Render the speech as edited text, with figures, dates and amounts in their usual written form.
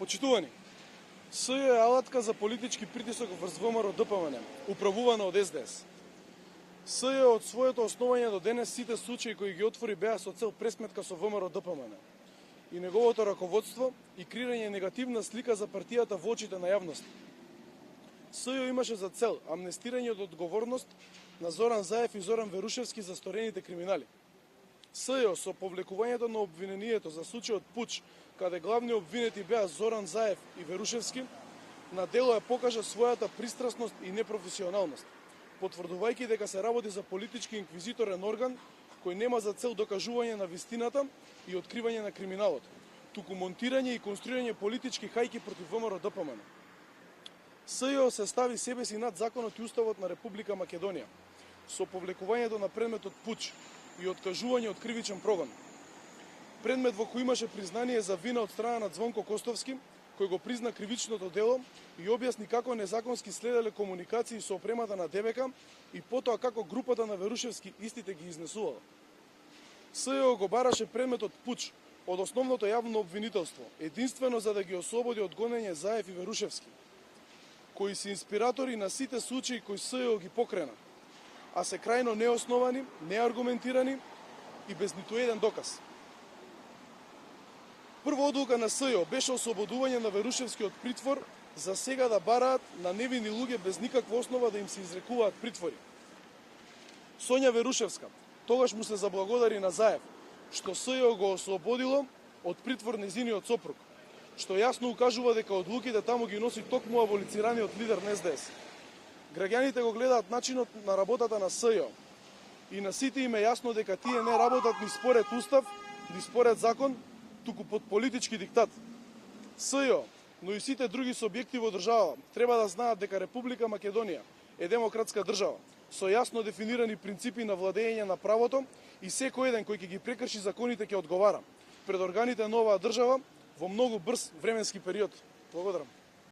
Почитувани, СЈ е алатка за политички притисок врз ВМРО ДПМН, управувана од СДС. СЈ од своето основање до денес сите случаи кои ги отвори беа со цел пресметка со ВМРО ДПМН и неговото раководство и креирање негативна слика за партијата во очите на јавност. СЈ имаше за цел амнестирање од одговорност на Зоран Заев и Зоран Верушевски за сторените криминали. СЈ со повлекувањето на обвинението за случајот Пуч, каде главни обвинети беа Зоран Заев и Верушевски, на дело ја покажа својата пристрасност и непрофесионалност, потврдувајќи дека се работи за политички инквизиторен орган кој нема за цел докажување на вистината и откривање на криминалот, туку монтирање и конструирање политички хајки против ВМРО ДПМН. СЈ се стави себе си над законот и уставот на Република Македонија, со повлекувањето на предметот Пуч и откажување од кривичен прогон. Предмет во кој имаше признание за вина од страна на Звонко Костовски, кој го призна кривичното дело и објасни како незаконски следеле комуникации со опремата на ДБК и потоа како групата на Верушевски истите ги изнесувала. СЈ го бараше предметот Пуч од основното јавно обвинителство, единствено за да ги ослободи од гонење Заев и Верушевски, кои се инспиратори на сите случаи кои СЈ ги покрена, а се крајно неосновани, неаргументирани и без ниту еден доказ. Прва одлука на СЈ беше ослободување на Верушевски од притвор, за сега да бараат на невини луѓе без никаква основа да им се изрекуваат притвори. Сонја Верушевска тогаш му се заблагодари на Заев, што СЈ го ослободило од притвор незиниот сопруг, што јасно укажува дека одлуките таму ги носи токму аболицираниот лидер на СДС. Граѓаните го гледаат начинот на работата на СЈ и на сите им е јасно дека тие не работат ни според устав, ни според закон, туку под политички диктат. СЈ, но и сите други субјекти во држава треба да знаат дека Република Македонија е демократска држава со јасно дефинирани принципи на владење на правото и секој еден кој ќе ги прекрши законите ќе одговара пред органите на оваа држава во многу брз временски период. Благодарам.